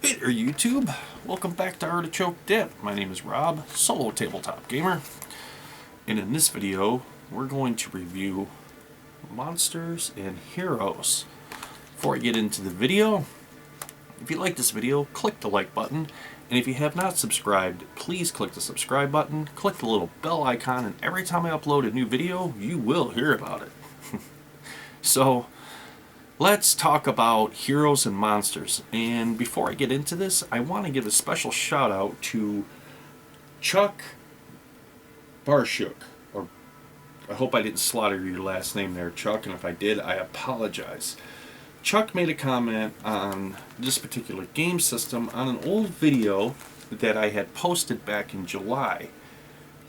Hey there, YouTube. Welcome back to Artichoke Dip. My name is Rob, solo tabletop gamer. And in this video, we're going to review Monsters and Heroes. Before I get into the video, if you like this video, click the like button. And if you have not subscribed, please click the subscribe button, click the little bell icon, and every time I upload a new video, you will hear about it. So, let's talk about Heroes and Monsters. And before I get into this, I want to give a special shout out to Chuck Barshuk. Or I hope I didn't slaughter your last name there, Chuck, and if I did, I apologize. Chuck made a comment on this particular game system on an old video that I had posted back in July.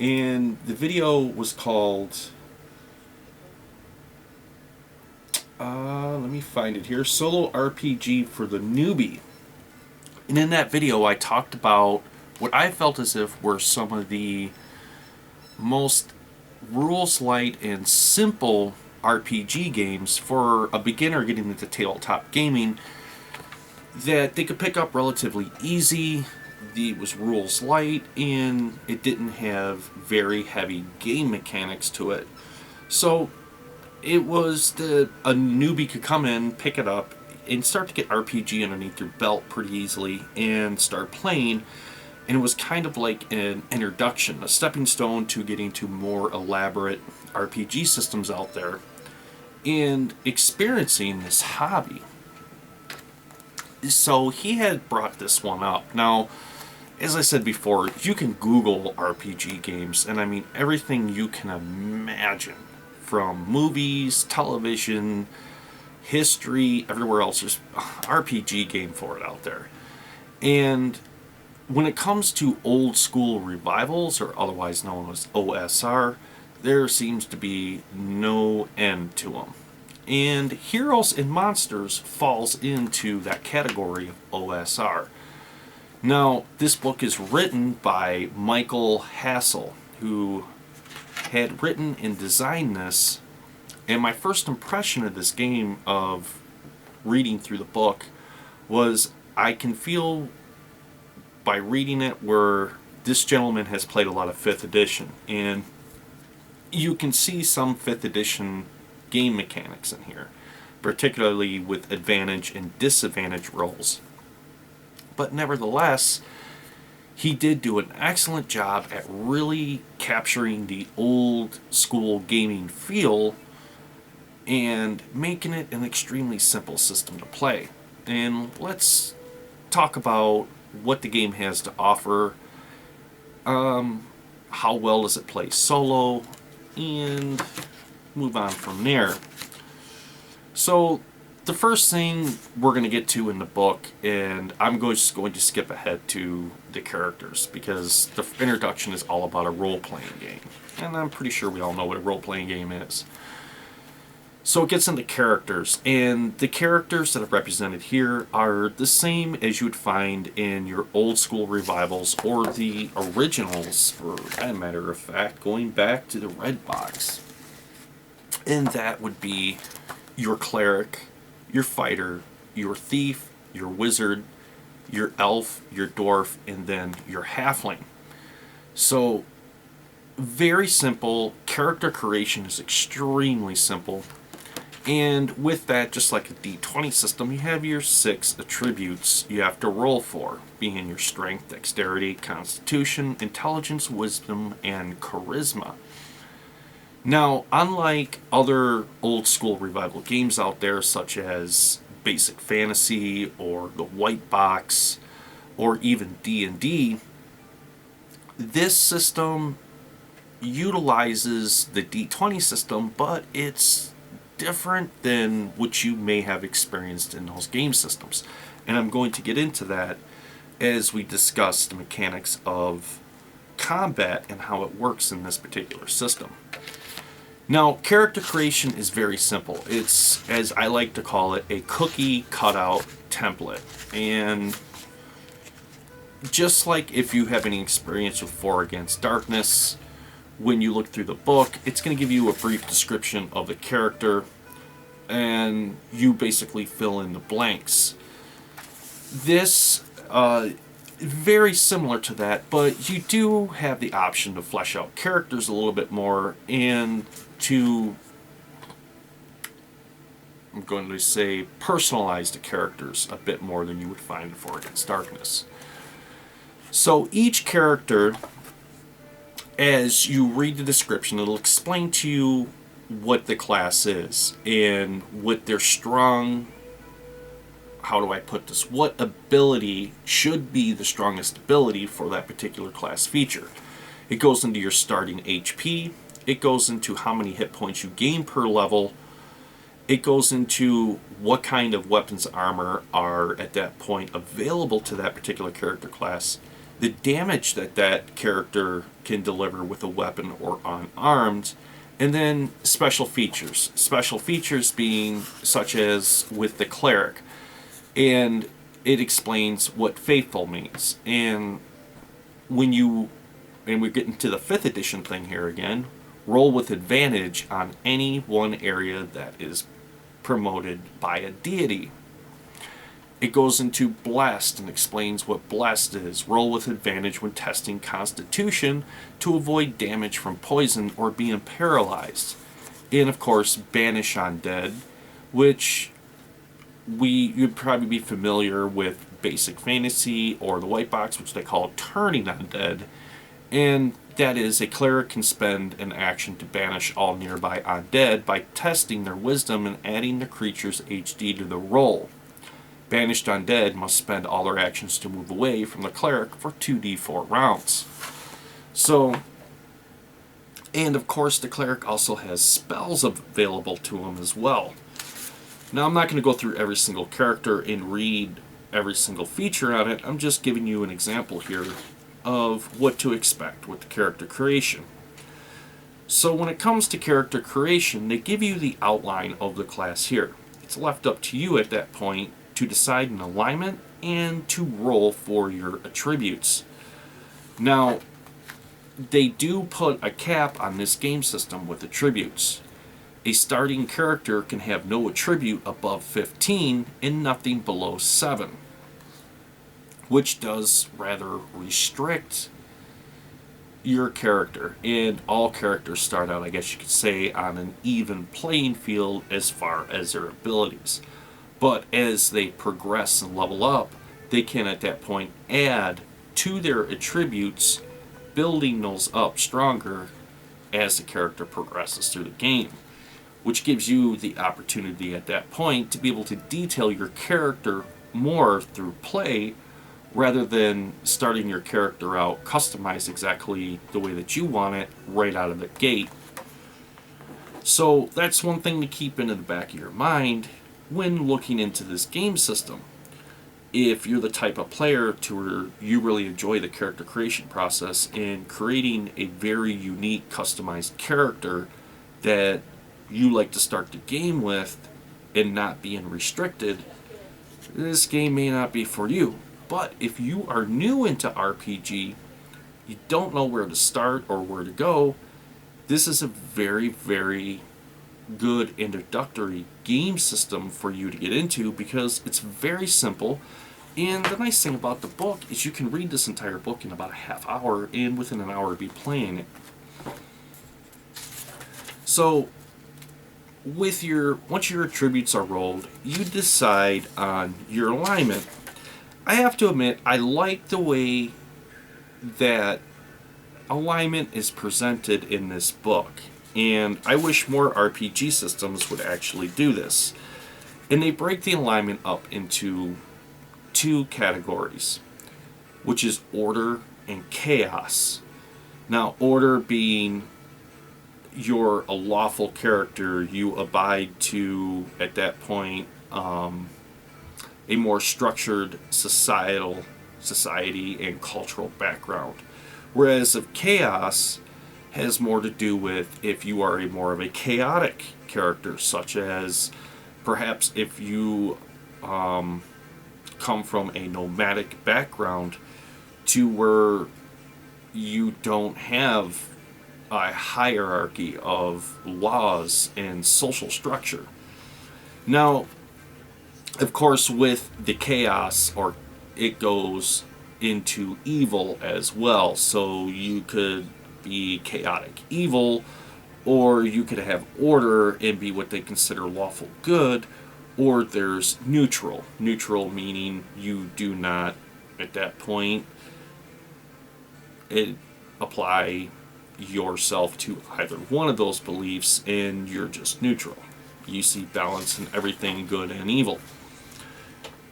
And the video was called... let me find it here. Solo RPG for the Newbie. And in that video, I talked about what I felt as if were some of the most rules-light and simple RPG games for a beginner getting into tabletop gaming that they could pick up relatively easy. It was rules light and it didn't have very heavy game mechanics to it. So it was a newbie could come in, pick it up, and start to get RPG underneath your belt pretty easily and start playing. And it was kind of like an introduction, a stepping stone to getting to more elaborate RPG systems out there and experiencing this hobby. So he had brought this one up. Now, as I said before, you can Google RPG games, and I mean everything you can imagine. From movies, television, history, everywhere else, there's an RPG game for it out there. And when it comes to old school revivals, or otherwise known as OSR, there seems to be no end to them. And Heroes and Monsters falls into that category of OSR. Now, this book is written by Michael Hassel, who had written and designed this, and my first impression of this game, of reading through the book, was I can feel by reading it where this gentleman has played a lot of 5th edition, and you can see some 5th edition game mechanics in here, particularly with advantage and disadvantage rolls. But nevertheless, he did do an excellent job at really capturing the old school gaming feel and making it an extremely simple system to play. And let's talk about what the game has to offer, how well does it play solo, and move on from there. So the first thing we're going to get to in the book, and I'm just going to skip ahead to the characters because the introduction is all about a role-playing game. And I'm pretty sure we all know what a role-playing game is. So it gets into characters, and the characters that are represented here are the same as you would find in your old-school revivals or the originals, for that matter of fact, going back to the Red Box. And that would be your cleric, your fighter, your thief, your wizard, your elf, your dwarf, and then your halfling. So, very simple. Character creation is extremely simple. And with that, just like a D20 system, you have your 6 attributes you have to roll for, being your strength, dexterity, constitution, intelligence, wisdom, and charisma. Now, unlike other old school revival games out there, such as Basic Fantasy or the White Box or even D&D, this system utilizes the D20 system, but it's different than what you may have experienced in those game systems. And I'm going to get into that as we discuss the mechanics of combat and how it works in this particular system. Now, character creation is very simple. It's, as I like to call it, a cookie cutout template. And just like if you have any experience with 4 Against Darkness, when you look through the book, it's going to give you a brief description of the character, and you basically fill in the blanks. This Very similar to that, but you do have the option to flesh out characters a little bit more and to, I'm going to say, personalize the characters a bit more than you would find in For Against Darkness. So each character, as you read the description, it'll explain to you what the class is and what their strong, how do I put this, what ability should be the strongest ability for that particular class feature. It goes into your starting HP, it goes into how many hit points you gain per level, it goes into what kind of weapons armor are at that point available to that particular character class, the damage that that character can deliver with a weapon or unarmed, and then special features. Special features being such as with the cleric. And it explains what faithful means. And when you, and we're getting to the 5th edition thing here again, roll with advantage on any one area that is promoted by a deity. It goes into blessed and explains what blessed is. Roll with advantage when testing constitution to avoid damage from poison or being paralyzed. And of course, banish undead, which you'd probably be familiar with basic fantasy or the white box, which they call turning undead. And that is, a cleric can spend an action to banish all nearby undead by testing their wisdom and adding the creature's HD to the roll. Banished undead must spend all their actions to move away from the cleric for 2d4 rounds. So, and of course the cleric also has spells available to him as well. Now I'm not going to go through every single character and read every single feature on it. I'm just giving you an example here of what to expect with the character creation. So when it comes to character creation, they give you the outline of the class here. It's left up to you at that point to decide an alignment and to roll for your attributes. Now, they do put a cap on this game system with attributes. A starting character can have no attribute above 15 and nothing below 7, which does rather restrict your character. And all characters start out, I guess you could say, on an even playing field as far as their abilities. But as they progress and level up, they can at that point add to their attributes, building those up stronger as the character progresses through the game, which gives you the opportunity at that point to be able to detail your character more through play rather than starting your character out customized exactly the way that you want it right out of the gate. So that's one thing to keep in the back of your mind when looking into this game system. If you're the type of player to where you really enjoy the character creation process and creating a very unique customized character that you like to start the game with and not being restricted, this game may not be for you. But if you are new into RPG, you don't know where to start or where to go, this is a very, very good introductory game system for you to get into because it's very simple. And the nice thing about the book is you can read this entire book in about a half hour and within an hour be playing it. So once your attributes are rolled, you decide on your alignment. I have to admit, I like the way that alignment is presented in this book, and I wish more RPG systems would actually do this. And they break the alignment up into 2 categories, which is order and chaos. Now, order being you're a lawful character, you abide to, at that point, a more structured society and cultural background. Whereas of chaos has more to do with if you are more of a chaotic character, such as perhaps if you come from a nomadic background to where you don't have a hierarchy of laws and social structure. Now, of course, with the chaos, or it goes into evil as well. So you could be chaotic evil, or you could have order and be what they consider lawful good, or there's neutral. Neutral meaning you do not, at that point, apply yourself to either one of those beliefs, and you're just neutral. You see balance in everything, good and evil.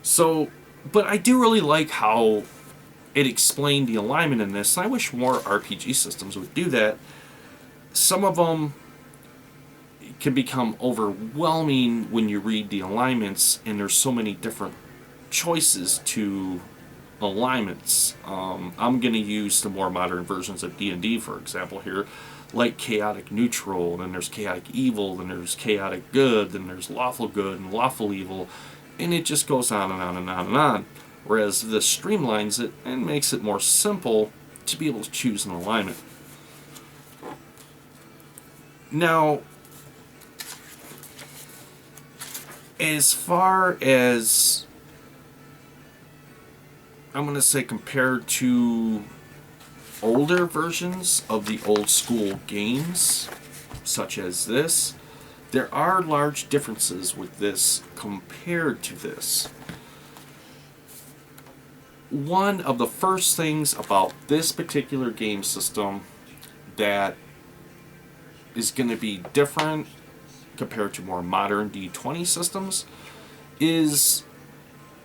So, but I do really like how it explained the alignment in this, and I wish more RPG systems would do that. Some of them can become overwhelming when you read the alignments, and there's so many different choices to alignments. I'm going to use the more modern versions of D&D, for example, here, like chaotic neutral, then there's chaotic evil, then there's chaotic good, then there's lawful good and lawful evil, and it just goes on and on and on and on. Whereas this streamlines it and makes it more simple to be able to choose an alignment. Now, as far as, I'm going to say, compared to older versions of the old school games, such as this, there are large differences with this compared to this. One of the first things about this particular game system that is going to be different compared to more modern D20 systems is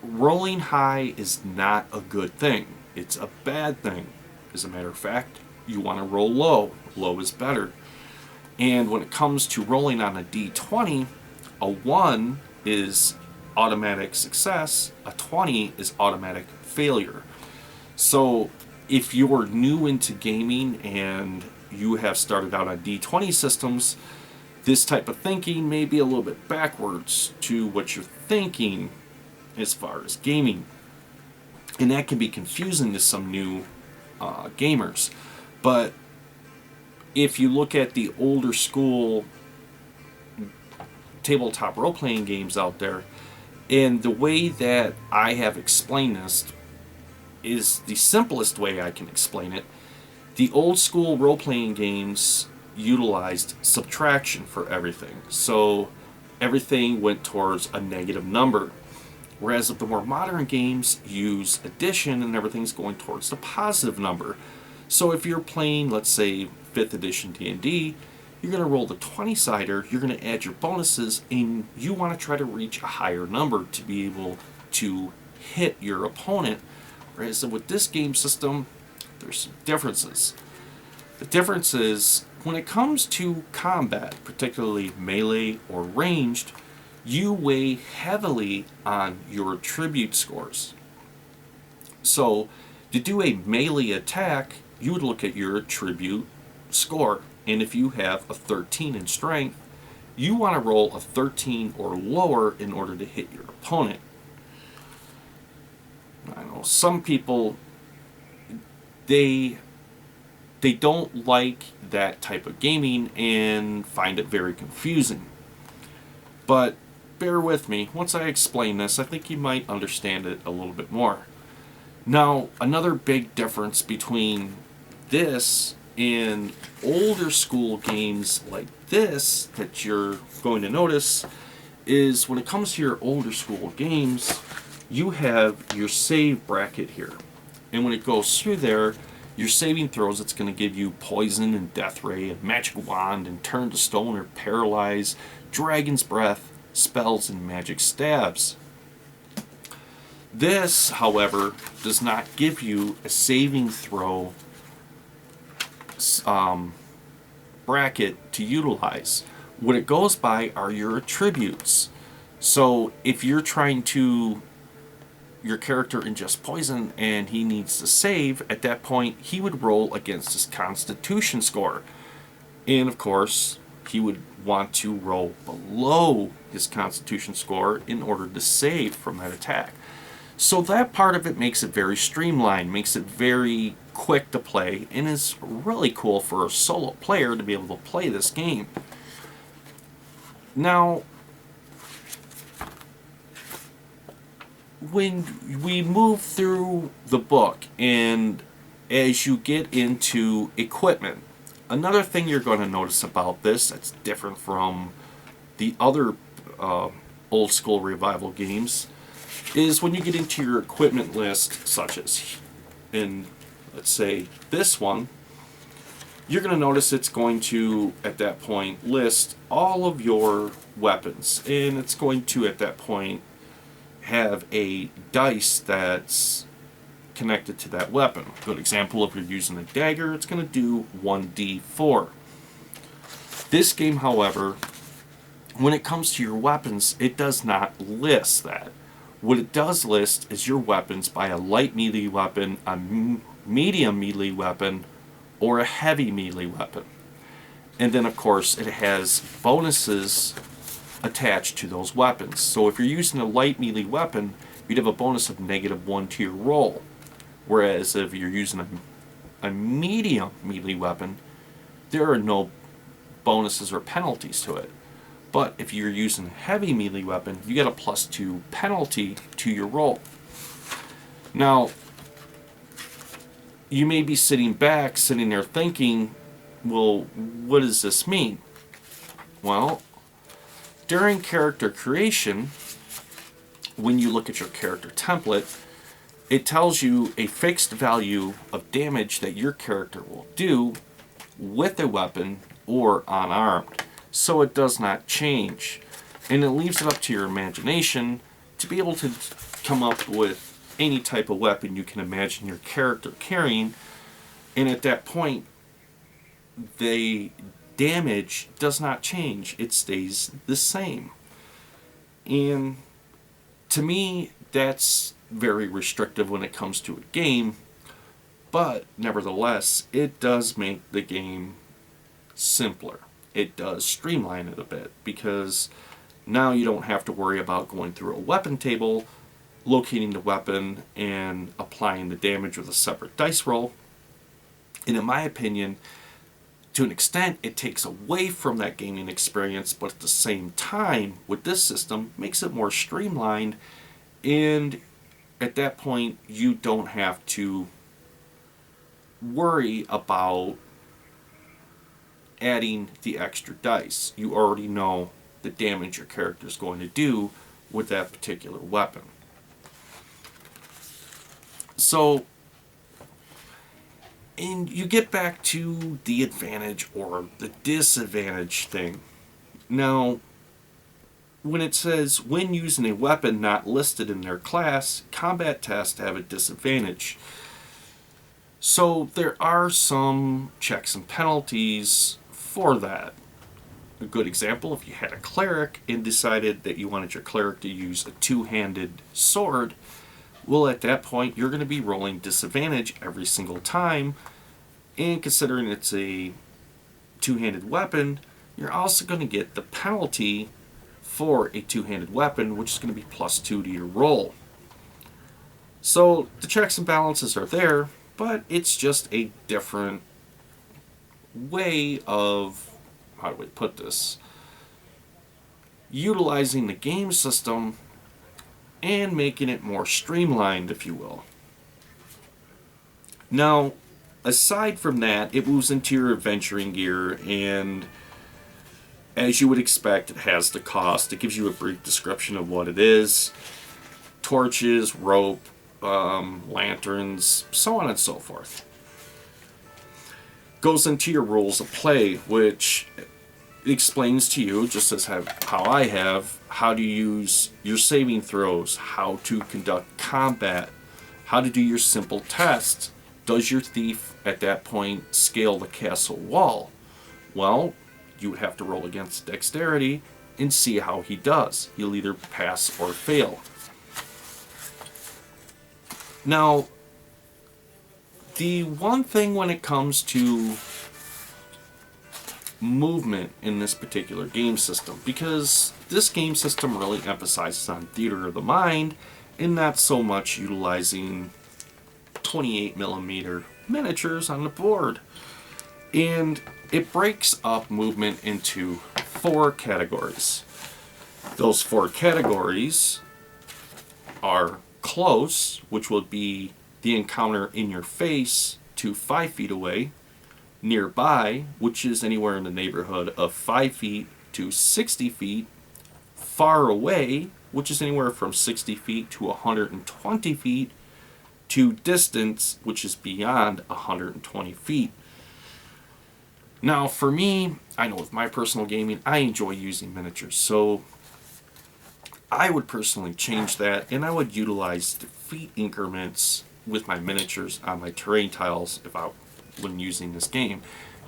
rolling high is not a good thing. It's a bad thing. As a matter of fact, you want to roll low. Low is better. And when it comes to rolling on a D20, a 1 is automatic success, a 20 is automatic failure. So if you're new into gaming and you have started out on D20 systems, this type of thinking may be a little bit backwards to what you're thinking as far as gaming. And that can be confusing to some new gamers. But if you look at the older school tabletop role-playing games out there, and the way that I have explained this is the simplest way I can explain it. The old school role-playing games utilized subtraction for everything. So everything went towards a negative number. Whereas the more modern games use addition and everything's going towards the positive number. So if you're playing, let's say, 5th edition D&D, you're going to roll the 20-sider, you're going to add your bonuses, and you want to try to reach a higher number to be able to hit your opponent. Whereas with this game system, there's some differences. The difference is, when it comes to combat, particularly melee or ranged, you weigh heavily on your attribute scores. So, to do a melee attack, you would look at your attribute score. And if you have a 13 in strength, you want to roll a 13 or lower in order to hit your opponent. I know some people, they don't like that type of gaming and find it very confusing. But bear with me, once I explain this, I think you might understand it a little bit more. Now, another big difference between this and older school games like this that you're going to notice is when it comes to your older school games, you have your save bracket here. And when it goes through there, your saving throws, it's going to give you poison and death ray and magic wand and turn to stone or paralyze, dragon's breath, spells, and magic stabs. This, however, does not give you a saving throw bracket to utilize. What it goes by are your attributes. So if you're trying to, your character ingests poison and he needs to save, at that point he would roll against his constitution score. And of course, he would want to roll below his constitution score in order to save from that attack. So that part of it makes it very streamlined, makes it very quick to play, and is really cool for a solo player to be able to play this game. Now, when we move through the book and as you get into equipment, another thing you're going to notice about this that's different from the other old school revival games is when you get into your equipment list, such as in, let's say, this one, you're going to notice it's going to, at that point, list all of your weapons. And it's going to, at that point, have a dice that's connected to that weapon. A good example, if you're using a dagger, it's going to do 1d4. This game, however, when it comes to your weapons, it does not list that. What it does list is your weapons by a light melee weapon, a medium melee weapon, or a heavy melee weapon. And then, of course, it has bonuses attached to those weapons. So if you're using a light melee weapon, you'd have a bonus of -1 to your roll. Whereas if you're using a medium melee weapon, there are no bonuses or penalties to it. But if you're using a heavy melee weapon, you get a +2 penalty to your roll. Now, you may be sitting there thinking, well, what does this mean? Well, during character creation, when you look at your character template, it tells you a fixed value of damage that your character will do with a weapon or unarmed. So it does not change. And it leaves it up to your imagination to be able to come up with any type of weapon you can imagine your character carrying. And at that point, the damage does not change. It stays the same. And to me, that's very restrictive when it comes to a game. But nevertheless, it does make the game simpler. It does streamline it a bit, because now you don't have to worry about going through a weapon table, locating the weapon, and applying the damage with a separate dice roll. And in my opinion, to an extent, it takes away from that gaming experience, but at the same time, with this system, makes it more streamlined, and at that point, you don't have to worry about adding the extra dice. You already know the damage your character is going to do with that particular weapon. So, and you get back to the advantage or the disadvantage thing. Now, when it says, when using a weapon not listed in their class, combat tests have a disadvantage. So there are some checks and penalties for that. A good example, if you had a cleric and decided that you wanted your cleric to use a two-handed sword, well, at that point, you're going to be rolling disadvantage every single time. And considering it's a two-handed weapon, you're also going to get the penalty for a two-handed weapon, which is going to be +2 to your roll. So the checks and balances are there, but it's just a different way of, how do we put this, utilizing the game system and making it more streamlined, if you will. Now, aside from that, it moves into your adventuring gear, and as you would expect, it has the cost. It gives you a brief description of what it is. Torches, rope, lanterns, so on and so forth. Goes into your rules of play, which explains to you, just as how I have, how to use your saving throws, how to conduct combat, how to do your simple tests. Does your thief at that point scale the castle wall? Well, you would have to roll against dexterity and see how he does. He'll either pass or fail. Now, the one thing when it comes to movement in this particular game system, because this game system really emphasizes on theater of the mind and not so much utilizing 28mm miniatures on the board. And it breaks up movement into 4 categories. Those 4 categories are close, which would be the encounter in your face, to 5 feet away. Nearby, which is anywhere in the neighborhood of 5 feet to 60 feet. Far away, which is anywhere from 60 feet to 120 feet. To distance, which is beyond 120 feet. Now, for me, I know with my personal gaming, I enjoy using miniatures, so I would personally change that, and I would utilize the feet increments with my miniatures on my terrain tiles when using this game.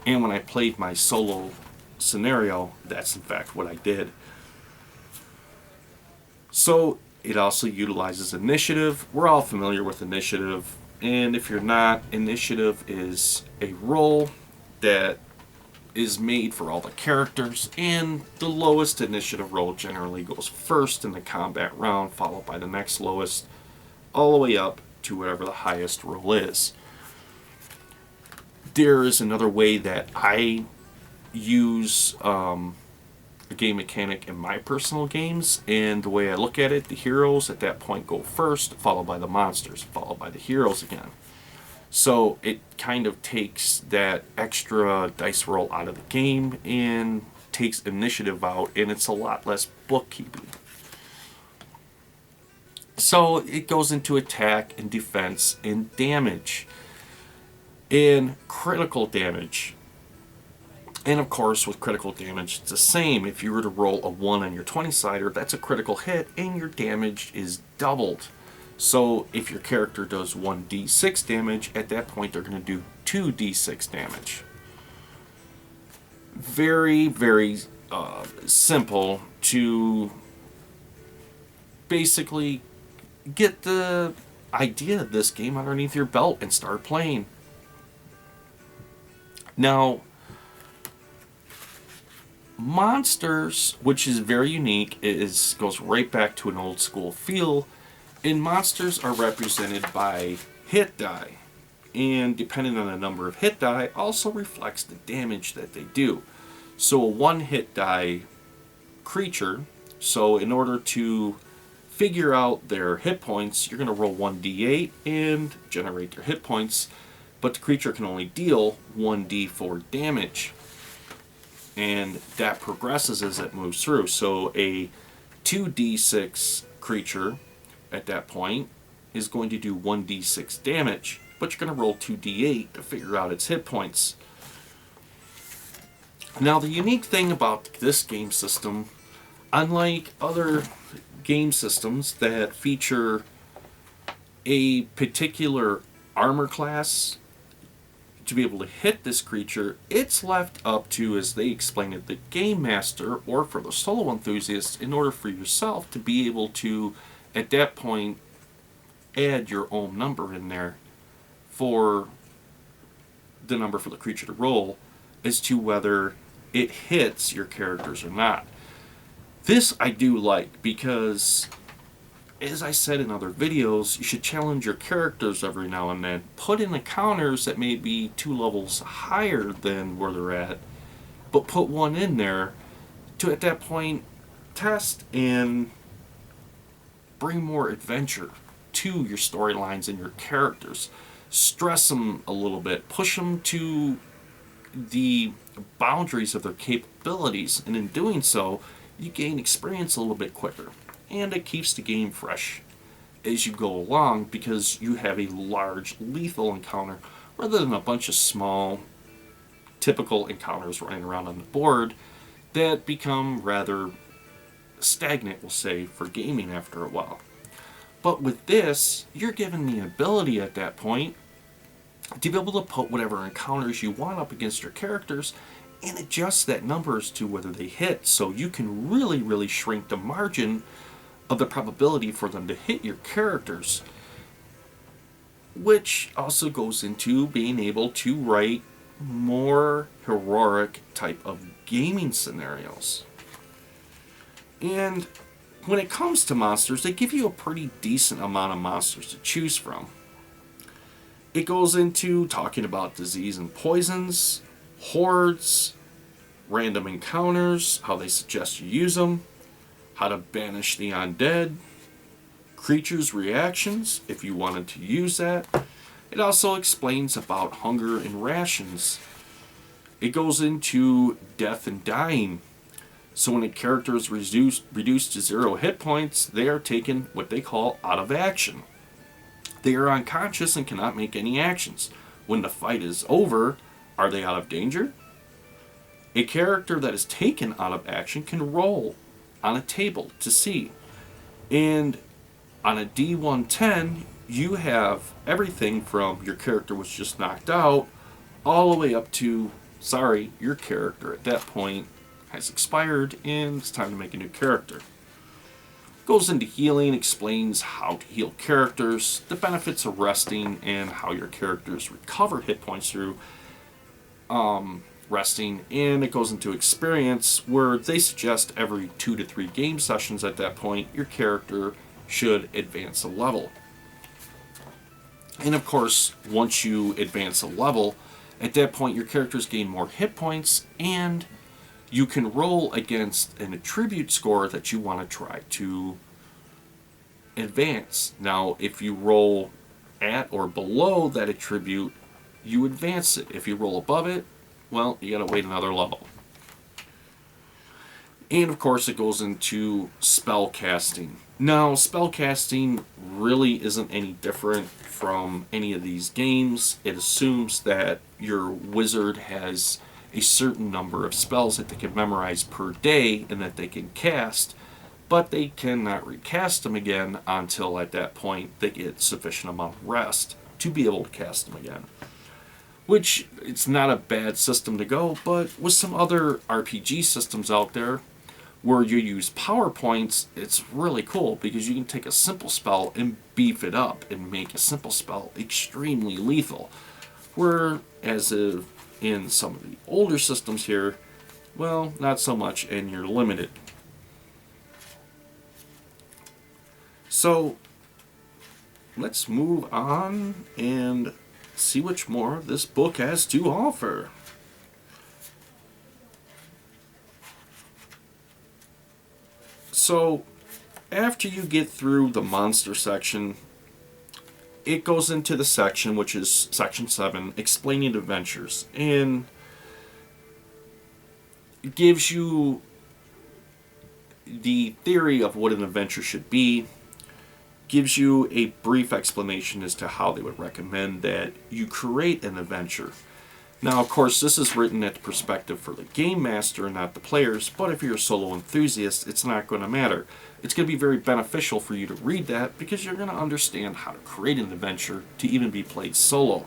And when I played my solo scenario, that's in fact what I did. So it also utilizes initiative. We're all familiar with initiative, and if you're not, initiative is a roll that is made for all the characters, and the lowest initiative roll generally goes first in the combat round, followed by the next lowest, all the way up to whatever the highest roll is. There is another way that I use a game mechanic in my personal games, and the way I look at it, the heroes at that point go first, followed by the monsters, followed by the heroes again. So it kind of takes that extra dice roll out of the game and takes initiative out, and it's a lot less bookkeeping. So it goes into attack and defense and damage and critical damage. And of course, with critical damage, it's the same. If you were to roll a 1 on your 20-sider, that's a critical hit, and your damage is doubled. So if your character does 1d6 damage, at that point they're going to do 2d6 damage. Very, very simple to basically get the idea of this game underneath your belt and start playing. Now, monsters, which is very unique, goes right back to an old school feel, and monsters are represented by hit die, and depending on the number of hit die also reflects the damage that they do. So a 1 hit die creature, so in order to figure out their hit points, you're going to roll 1d8 and generate their hit points, but the creature can only deal 1d4 damage. And that progresses as it moves through. So a 2d6 creature at that point is going to do 1d6 damage, but you're going to roll 2d8 to figure out its hit points. Now, the unique thing about this game system, unlike other game systems that feature a particular armor class to be able to hit this creature, it's left up to, as they explain it, the game master, or for the solo enthusiasts, in order for yourself to be able to, at that point, add your own number in there for the number for the creature to roll as to whether it hits your characters or not. This I do like because, as I said in other videos, you should challenge your characters every now and then. Put in encounters that may be 2 levels higher than where they're at, but put one in there to, at that point, test and bring more adventure to your storylines and your characters. Stress them a little bit. Push them to the boundaries of their capabilities, and in doing so, you gain experience a little bit quicker. And it keeps the game fresh as you go along because you have a large lethal encounter rather than a bunch of small typical encounters running around on the board that become rather stagnant, we'll say, for gaming after a while. But with this, you're given the ability at that point to be able to put whatever encounters you want up against your characters and adjust that numbers to whether they hit, so you can really, really shrink the margin of the probability for them to hit your characters, which also goes into being able to write more heroic type of gaming scenarios. And when it comes to monsters, they give you a pretty decent amount of monsters to choose from. It goes into talking about disease and poisons, hordes, random encounters, how they suggest you use them, how to banish the undead, creatures' reactions, if you wanted to use that. It also explains about hunger and rations. It goes into death and dying. So when a character is reduced to 0 hit points, they are taken what they call out of action. They are unconscious and cannot make any actions. When the fight is over, are they out of danger? A character that is taken out of action can roll on a table to see. And on a D110, you have everything from your character was just knocked out all the way up to, sorry, your character at that point has expired and it's time to make a new character. Goes into healing, explains how to heal characters, the benefits of resting, and how your characters recover hit points through resting. And it goes into experience, where they suggest every 2 to 3 game sessions at that point, your character should advance a level. And of course, once you advance a level, at that point your characters gain more hit points, and you can roll against an attribute score that you want to try to advance. Now, if you roll at or below that attribute, you advance it. If you roll above it, well, you gotta wait another level. And of course, it goes into spell casting. Now, spell casting really isn't any different from any of these games. It assumes that your wizard has a certain number of spells that they can memorize per day and that they can cast, but they cannot recast them again until at that point they get sufficient amount of rest to be able to cast them again. Which, it's not a bad system to go, but with some other RPG systems out there where you use power points, it's really cool because you can take a simple spell and beef it up and make a simple spell extremely lethal. Whereas in some of the older systems here, well, not so much, and you're limited. So let's move on and see which more this book has to offer. So after you get through the monster section, it goes into the section, which is section 7, explaining adventures, and it gives you the theory of what an adventure should be, gives you a brief explanation as to how they would recommend that you create an adventure. Now, of course, this is written at the perspective for the game master and not the players, but if you're a solo enthusiast, it's not going to matter. It's going to be very beneficial for you to read that because you're going to understand how to create an adventure to even be played solo.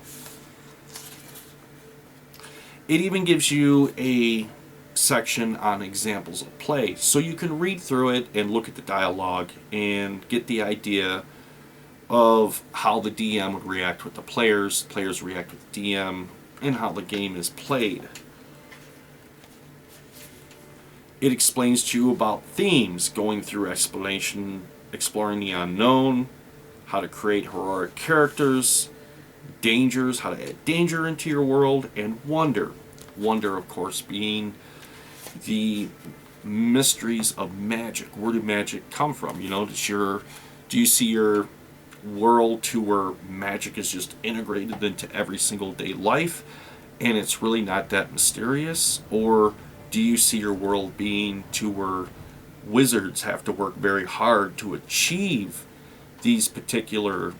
It even gives you a section on examples of play, so you can read through it and look at the dialogue and get the idea of how the DM would react with the players react with the DM, and how the game is played. It explains to you about themes, going through exploring the unknown, how to create heroic characters, dangers, how to add danger into your world, and wonder. Wonder, of course, being the mysteries of magic. Where did magic come from? You know, do you see your world to where magic is just integrated into every single day life and it's really not that mysterious? Or do you see your world being to where wizards have to work very hard to achieve these particular,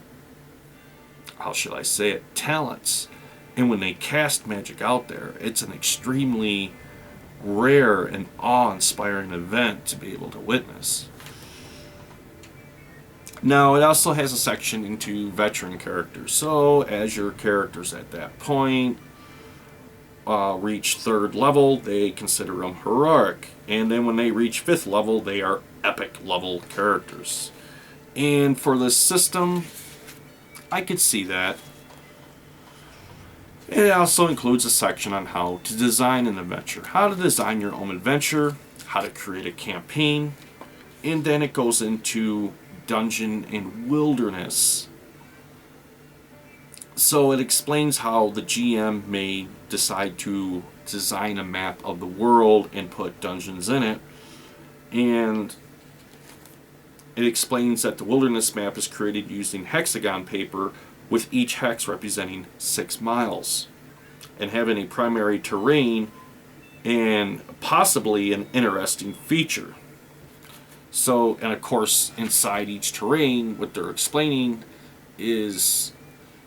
how should I say it, talents, and when they cast magic out there, it's an extremely rare and awe-inspiring event to be able to witness. Now, it also has a section into veteran characters. So, as your characters at that point reach 3rd level, they consider them heroic. And then when they reach 5th level, they are epic level characters. And for this system, I could see that. It also includes a section on how to design an adventure. How to design your own adventure, how to create a campaign, and then it goes into dungeon and wilderness. So it explains how the GM may decide to design a map of the world and put dungeons in it, and It explains that the wilderness map is created using hexagon paper, with each hex representing 6 miles, and having a primary terrain and possibly an interesting feature. So, and of course, inside each terrain, what they're explaining is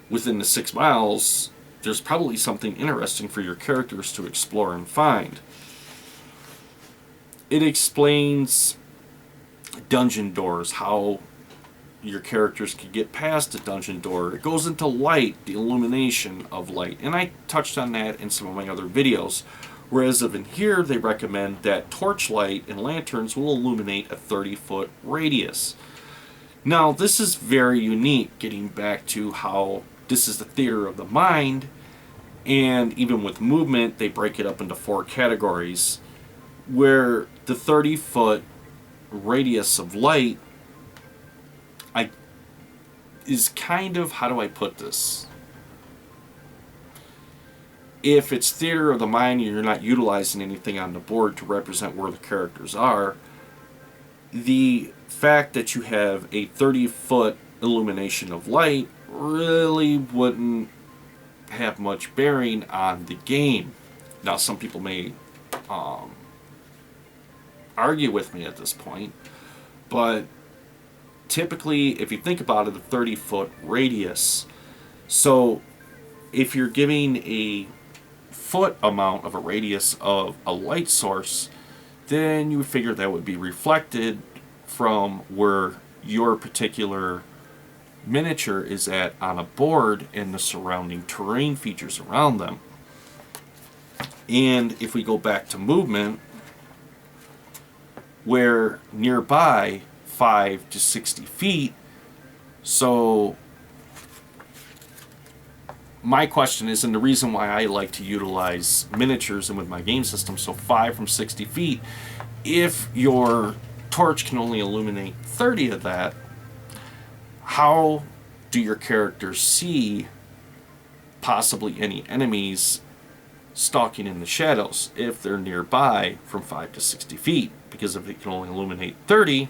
within the 6 miles, there's probably something interesting for your characters to explore and find. It explains dungeon doors, how your characters can get past a dungeon door. It goes into light, the illumination of light, and I touched on that in some of my other videos. Whereas in here, they recommend that torchlight and lanterns will illuminate a 30-foot radius. Now, this is very unique, getting back to how this is the theater of the mind, and even with movement, they break it up into 4 categories, where the 30-foot radius of light is kind of, how do I put this? If it's theater of the mind and you're not utilizing anything on the board to represent where the characters are, the fact that you have a 30-foot illumination of light really wouldn't have much bearing on the game. Now, some people may argue with me at this point, but typically, if you think about it, a 30-foot radius. So, if you're giving a foot amount of a radius of a light source, then you figure that would be reflected from where your particular miniature is at on a board and the surrounding terrain features around them. And if we go back to movement, where nearby 5 to 60 feet, so my question is, and the reason why I like to utilize miniatures and with my game system, so 5 from 60 feet, if your torch can only illuminate 30 of that, how do your characters see possibly any enemies stalking in the shadows if they're nearby from 5 to 60 feet? Because if it can only illuminate 30,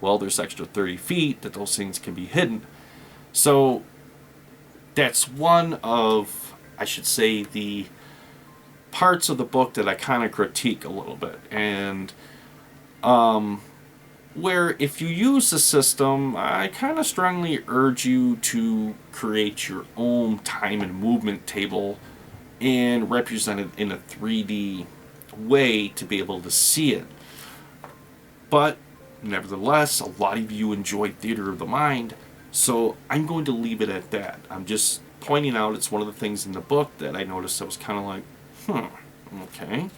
well, there's extra 30 feet that those things can be hidden. So that's one of, I should say, the parts of the book that I kind of critique a little bit. And where if you use the system, I kind of strongly urge you to create your own time and movement table and represent it in a 3D way to be able to see it. But nevertheless, a lot of you enjoy theater of the mind, so I'm going to leave it at that. I'm just pointing out it's one of the things in the book that I noticed I was kind of like, okay.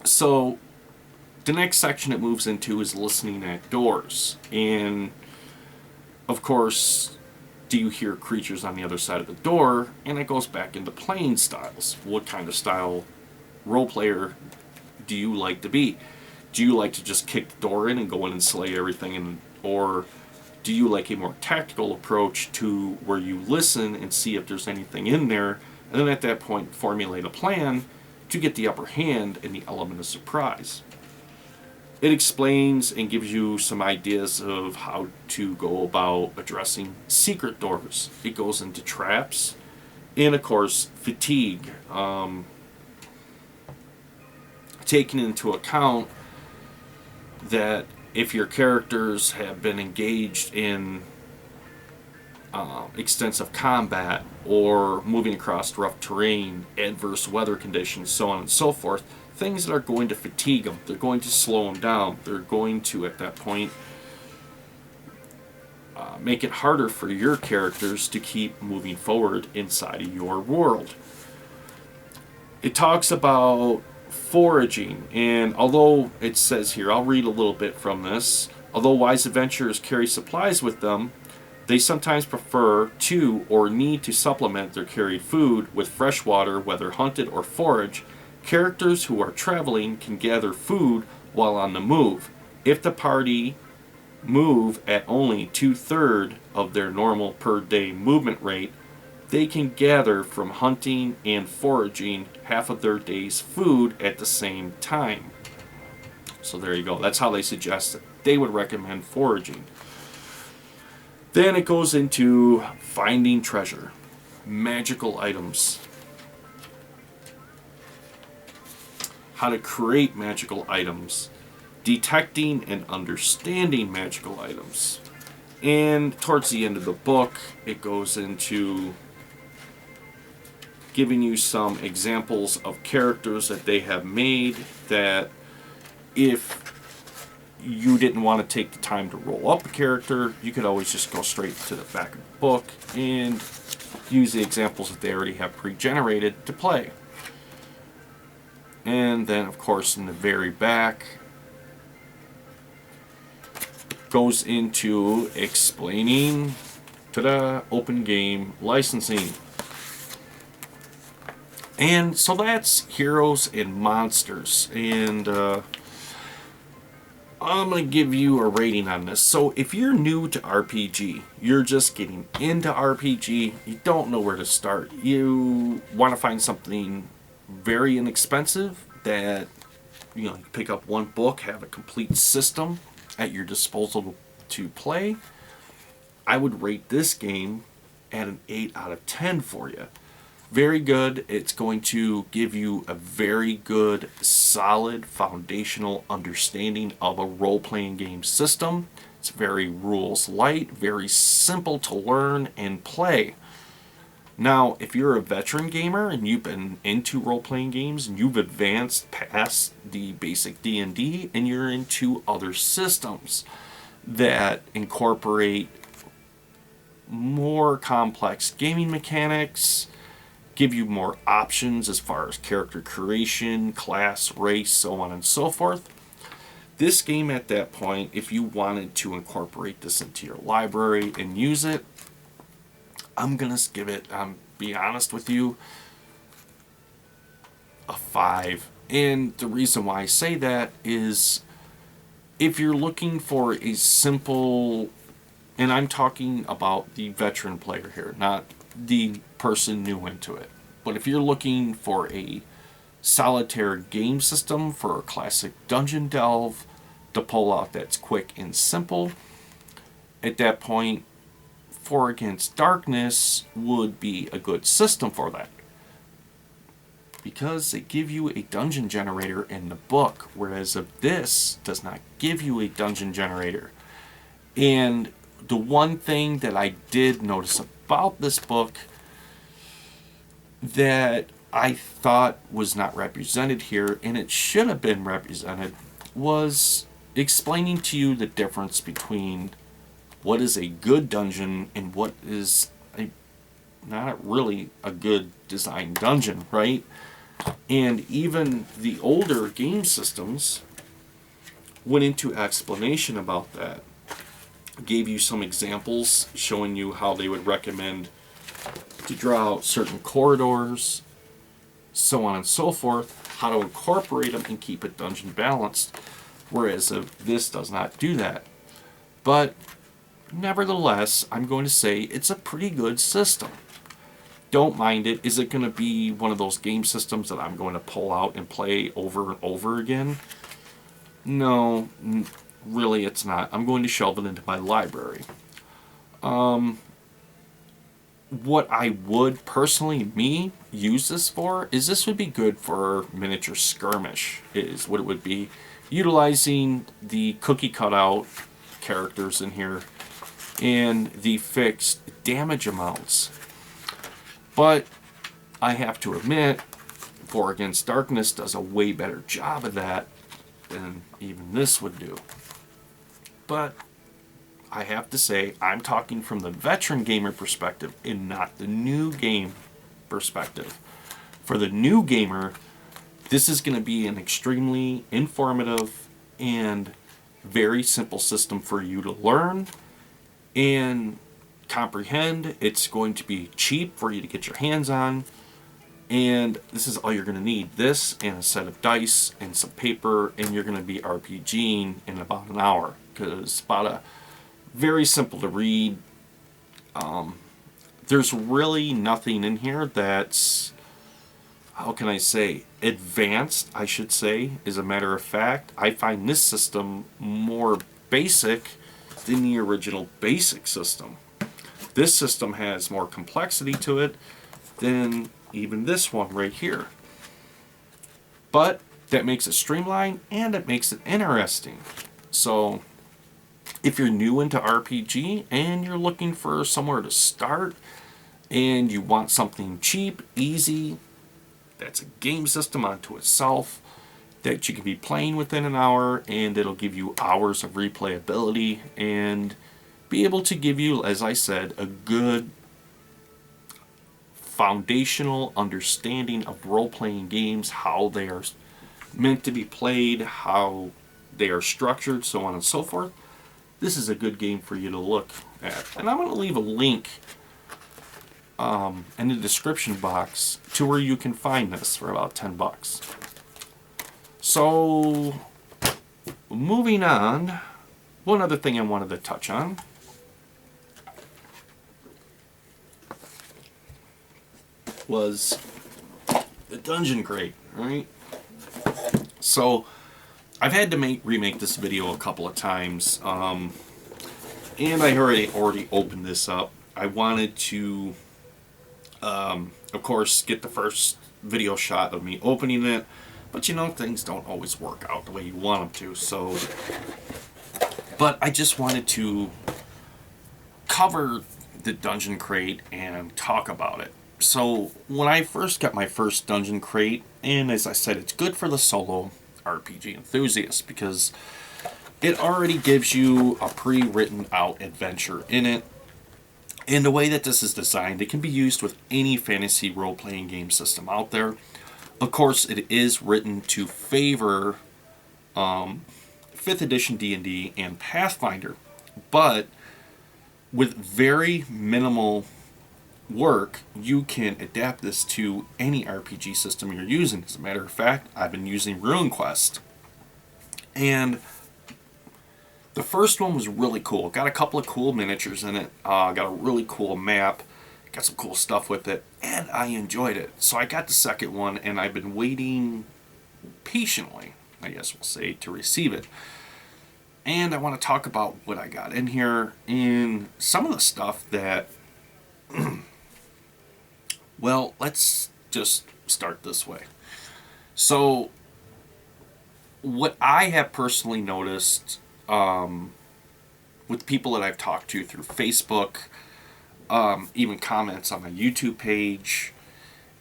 So the next section it moves into is listening at doors. And of course, do you hear creatures on the other side of the door? And it goes back into playing styles. What kind of style role player do you like to be? Do you like to just kick the door in and go in and slay everything, or do you like a more tactical approach to where you listen and see if there's anything in there, and then at that point formulate a plan to get the upper hand in the element of surprise? It explains and gives you some ideas of how to go about addressing secret doors. It goes into traps and, of course, fatigue. Taking into account that if your characters have been engaged in extensive combat or moving across rough terrain, adverse weather conditions, so on and so forth, things that are going to fatigue them, they're going to slow them down, they're going to, at that point, make it harder for your characters to keep moving forward inside of your world. It talks about foraging, and although it says here, I'll read a little bit from this, although wise adventurers carry supplies with them, they sometimes prefer to or need to supplement their carried food with fresh water, whether hunted or forage. Characters who are traveling can gather food while on the move. If the party move at only 2/3 of their normal per day movement rate, they can gather from hunting and foraging half of their day's food at the same time. So there you go. That's how they suggest it. they would recommend Foraging. Then it goes into finding treasure, magical items, how to create magical items, detecting and understanding magical items. And towards the end of the book, it goes into giving you some examples of characters that they have made that if you didn't want to take the time to roll up a character, you could always just go straight to the back of the book and use the examples that they already have pre-generated to play. And then, of course, in the very back, goes into explaining open game licensing. And so that's Heroes and Monsters. And I'm going to give you a rating on this. So if you're new to RPG, you're just getting into RPG, you don't know where to start, you want to find something very inexpensive that, you pick up one book, have a complete system at your disposal to play, I would rate this game at an 8 out of 10 for you. Very good. It's going to give you a very good, solid, foundational understanding of a role-playing game system. It's very rules light, very simple to learn and play. Now, if you're a veteran gamer and you've been into role-playing games and you've advanced past the basic D&D and you're into other systems that incorporate more complex gaming mechanics, give you more options as far as character creation, class, race, so on and so forth. This game at that point, if you wanted to incorporate this into your library and use it, I'm going to give it, be honest with you, a 5. And the reason why I say that is if you're looking for a simple, and I'm talking about the veteran player here, not the person new into it. But if you're looking for a solitaire game system for a classic dungeon delve to pull out that's quick and simple, at that point, For Against Darkness would be a good system for that. Because they give you a dungeon generator in the book, whereas if this does not give you a dungeon generator. And the one thing that I did notice about this book that I thought was not represented here, and it should have been represented, was explaining to you the difference between what is a good dungeon and what is not really a good designed dungeon, right? And even the older game systems went into explanation about that. Gave you some examples showing you how they would recommend to draw out certain corridors, so on and so forth, how to incorporate them and keep it dungeon balanced, whereas this does not do that. But nevertheless, I'm going to say it's a pretty good system. Don't mind it. Is it going to be one of those game systems that I'm going to pull out and play over and over again? No, really it's not. I'm going to shelve it into my library. What I would personally, use this for is this would be good for miniature skirmish, is what it would be. Utilizing the cookie cutout characters in here and the fixed damage amounts. But I have to admit, For Against Darkness does a way better job of that than even this would do. But I have to say, I'm talking from the veteran gamer perspective and not the new game perspective. For the new gamer, this is going to be an extremely informative and very simple system for you to learn and comprehend. It's going to be cheap for you to get your hands on, and this is all you're going to need. This and a set of dice and some paper, and you're going to be RPGing in about an hour, because it's about a very simple to read. There's really nothing in here that's, how can I say, advanced, I should say. As a matter of fact, I find this system more basic than the original basic system. This system has more complexity to it than even this one right here. But that makes it streamlined and it makes it interesting. So if you're new into RPG and you're looking for somewhere to start and you want something cheap, easy, that's a game system unto itself that you can be playing within an hour, and it'll give you hours of replayability and be able to give you, as I said, a good foundational understanding of role-playing games, how they are meant to be played, how they are structured, so on and so forth. This is a good game for you to look at. And I'm going to leave a link in the description box to where you can find this for about $10. So, moving on, one other thing I wanted to touch on was the dungeon crate, right? So, I've had to remake this video a couple of times, and I already opened this up. I wanted to, of course, get the first video shot of me opening it, but you know, things don't always work out the way you want them to, so... But I just wanted to cover the dungeon crate and talk about it. So, when I first got my first dungeon crate, and as I said, it's good for the solo RPG enthusiast because it already gives you a pre-written out adventure in it. And the way that this is designed, it can be used with any fantasy role-playing game system out there. Of course, it is written to favor 5th edition D&D and Pathfinder, but with very minimal work, you can adapt this to any RPG system you're using. As a matter of fact, I've been using RuneQuest, and the first one was really cool. Got a couple of cool miniatures in it, got a really cool map, got some cool stuff with it, and I enjoyed it. So I got the second one, and I've been waiting patiently, I guess we'll say, to receive it. And I want to talk about what I got in here and some of the stuff that well, let's just start this way. So, what I have personally noticed with people that I've talked to through Facebook, even comments on my YouTube page,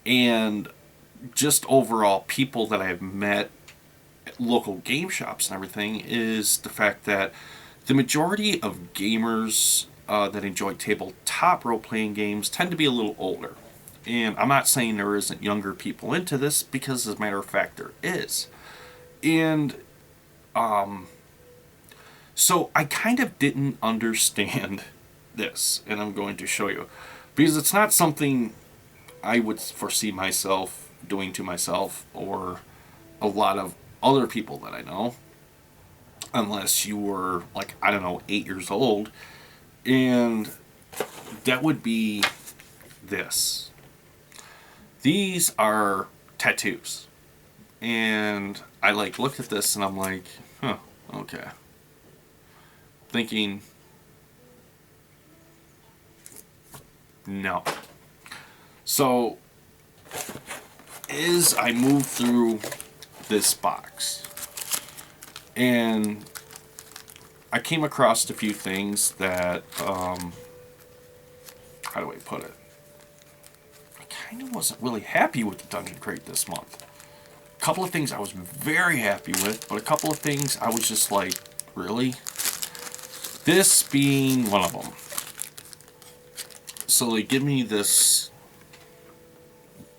and just overall people that I've met at local game shops and everything, is the fact that the majority of gamers that enjoy tabletop role-playing games tend to be a little older. And I'm not saying there isn't younger people into this, because as a matter of fact there is. And so I kind of didn't understand this, and I'm going to show you, because it's not something I would foresee myself doing to myself or a lot of other people that I know, unless you were, like, I don't know, 8 years old. And that would be this. These are tattoos. And I looked at this and I'm like, huh, okay. Thinking, no. So, as I move through this box, and I came across a few things that, how do I put it? I kind of wasn't really happy with the Dungeon Crate this month. A couple of things I was very happy with, but a couple of things I was just like, really? This being one of them. So they give me this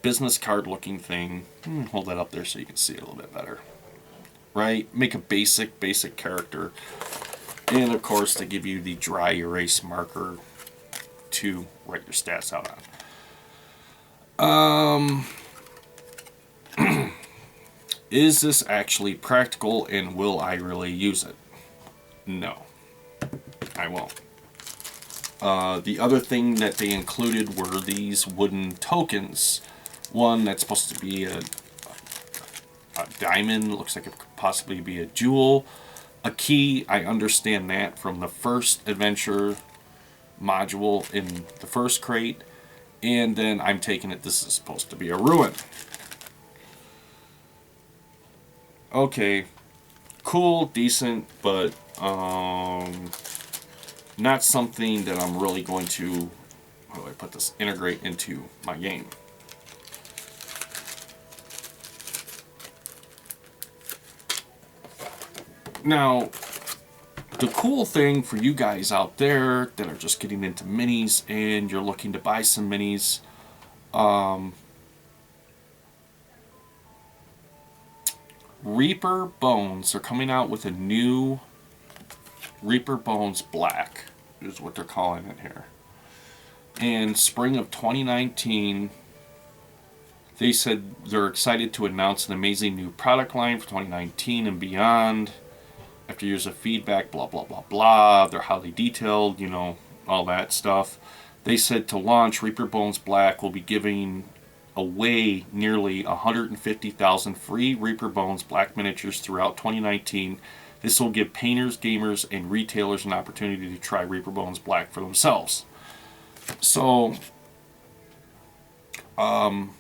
business card looking thing. Hold that up there so you can see it a little bit better. Right? Make a basic character. And of course they give you the dry erase marker to write your stats out on. Is this actually practical, and will I really use it? No, I won't. The other thing that they included were these wooden tokens. One that's supposed to be a diamond, looks like it could possibly be a jewel. a key. I understand that from the first adventure module in the first crate, and then I'm taking it this is supposed to be a ruin. Okay, cool, decent, but not something that I'm really going to, how do I put this, integrate into my game. Now, the cool thing for you guys out there that are just getting into minis and you're looking to buy some minis, Reaper Bones are coming out with a new Reaper Bones Black, is what they're calling it here. In spring of 2019, they said they're excited to announce an amazing new product line for 2019 and beyond. After years of feedback, blah, blah, blah, blah. They're highly detailed, you know, all that stuff. They said to launch, Reaper Bones Black will be giving away nearly 150,000 free Reaper Bones Black miniatures throughout 2019. This will give painters, gamers, and retailers an opportunity to try Reaper Bones Black for themselves. So, now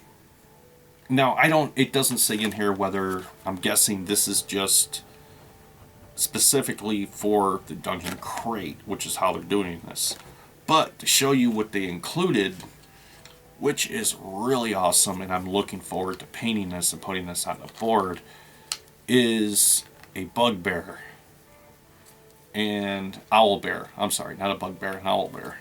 it doesn't say in here whether, I'm guessing this is just specifically for the Dungeon Crate, which is how they're doing this. But to show you what they included, which is really awesome, and I'm looking forward to painting this and putting this on the board, is a bugbear and owlbear. I'm sorry, not a bugbear, an owlbear.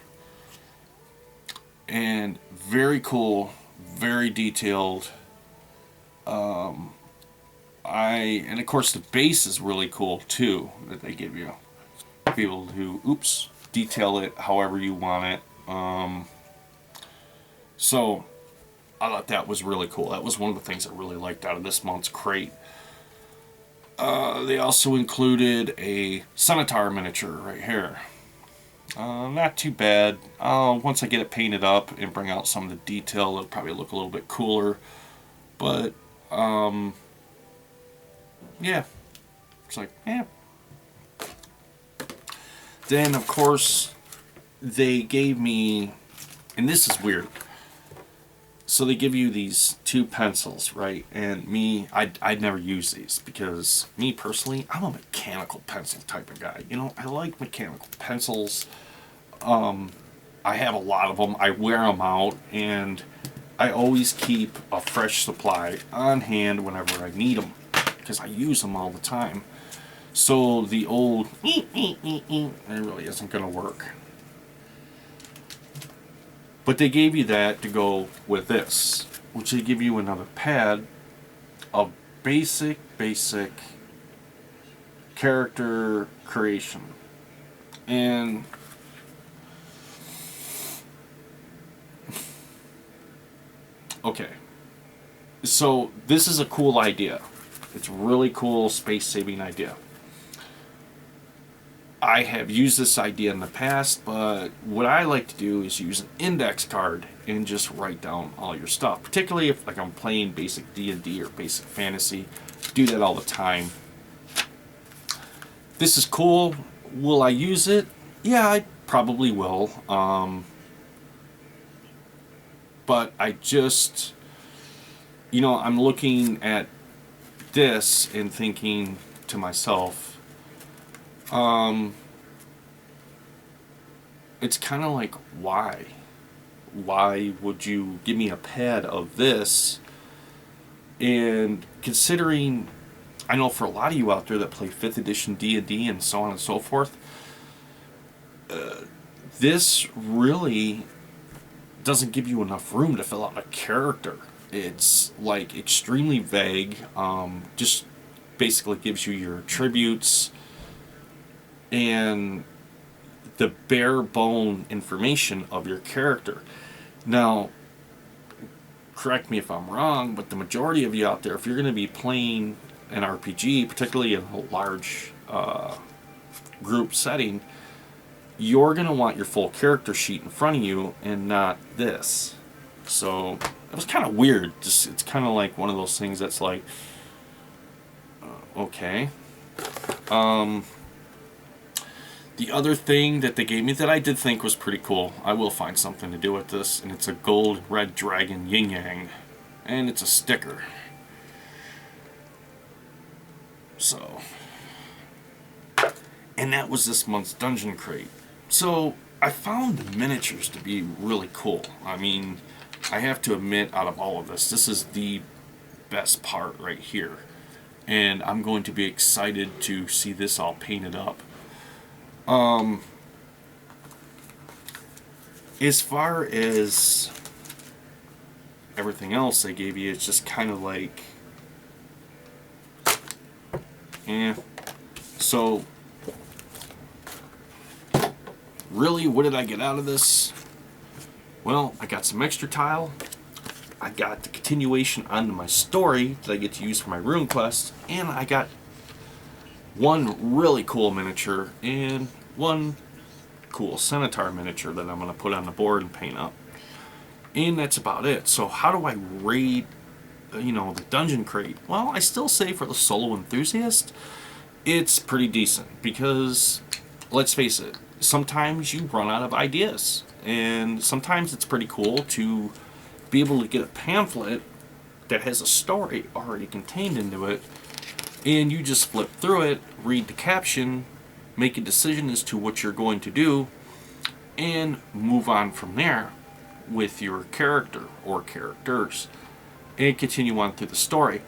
And very cool, very detailed. And of course the base is really cool too, that they give you. Be able to, detail it however you want it. So I thought that was really cool. That was one of the things I really liked out of this month's crate. They also included a Centaur miniature right here. Not too bad. Once I get it painted up and bring out some of the detail, it'll probably look a little bit cooler. But, yeah. It's like, yeah. Then, of course, they gave me, and this is weird. So they give you these two pencils, right? And me, I'd never use these because me personally, I'm a mechanical pencil type of guy. You know, I like mechanical pencils. I have a lot of them. I wear them out, and I always keep a fresh supply on hand whenever I need them because I use them all the time. So the old it really isn't going to work. But they gave you that to go with this, which they give you another pad of basic character creation. And okay, so this is a cool idea. It's a really cool space-saving idea. I have used this idea in the past, but what I like to do is use an index card and just write down all your stuff. Particularly if like I'm playing basic D&D or basic fantasy. Do that all the time. This is cool. Will I use it? Yeah, I probably will. But I just, you know, I'm looking at this and thinking to myself, it's kind of like, why? Why would you give me a pad of this? And considering, I know for a lot of you out there that play 5th edition D&D and so on and so forth, this really doesn't give you enough room to fill out a character. It's like extremely vague, just basically gives you your attributes and the bare bone information of your character. Now, correct me if I'm wrong, but the majority of you out there, if you're going to be playing an RPG, particularly in a large group setting, you're going to want your full character sheet in front of you and not this. So it was kind of weird. It's kind of like one of those things that's like, okay. The other thing that they gave me that I did think was pretty cool, I will find something to do with this, and it's a gold red dragon yin yang, and it's a sticker. So, and that was this month's Dungeon Crate. So I found the miniatures to be really cool. I mean, I have to admit, out of all of this is the best part right here, and I'm going to be excited to see this all painted up. As far as everything else they gave you, it's just kind of like, So, really, what did I get out of this? Well, I got some extra tile. I got the continuation onto my story that I get to use for my rune quest, and I got one really cool miniature and one cool centaur miniature that I'm going to put on the board and paint up. And that's about it. So how do I rate, the Dungeon Crate? Well, I still say for the solo enthusiast, it's pretty decent, because let's face it, sometimes you run out of ideas, and sometimes it's pretty cool to be able to get a pamphlet that has a story already contained into it, and you just flip through it, read the caption, make a decision as to what you're going to do, and move on from there with your character or characters, and continue on through the story.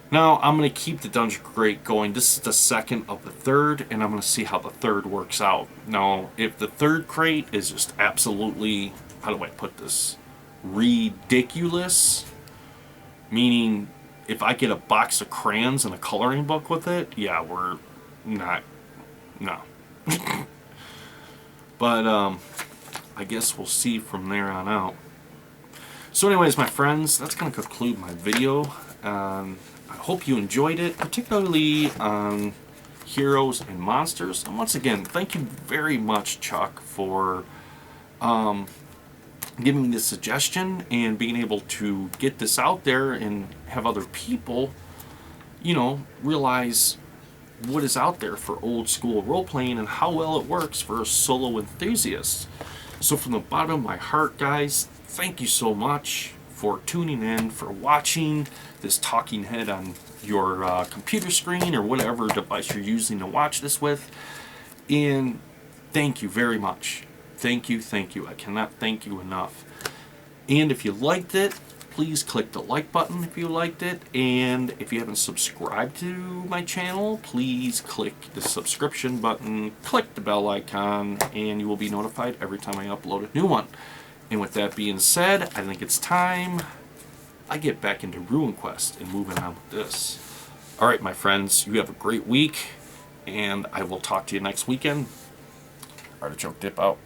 Now, I'm going to keep the Dungeon Crate going. This is the second of the third, and I'm going to see how the third works out. Now, if the third crate is just absolutely, how do I put this, ridiculous, meaning if I get a box of crayons and a coloring book with it, yeah, we're not, no. But, I guess we'll see from there on out. So anyways, my friends, that's going to conclude my video. I hope you enjoyed it, particularly on heroes and monsters. And once again, thank you very much, Chuck, for giving me this suggestion and being able to get this out there and have other people, realize what is out there for old school role-playing and how well it works for a solo enthusiast. So from the bottom of my heart, guys, thank you so much for tuning in, for watching this talking head on your computer screen or whatever device you're using to watch this with. And thank you very much. Thank you, thank you. I cannot thank you enough. And if you liked it, please click the like button if you liked it. And if you haven't subscribed to my channel, please click the subscription button, click the bell icon, and you will be notified every time I upload a new one. And with that being said, I think it's time I get back into Ruin Quest and moving on with this. Alright, my friends, you have a great week, and I will talk to you next weekend. Artichoke Dip out.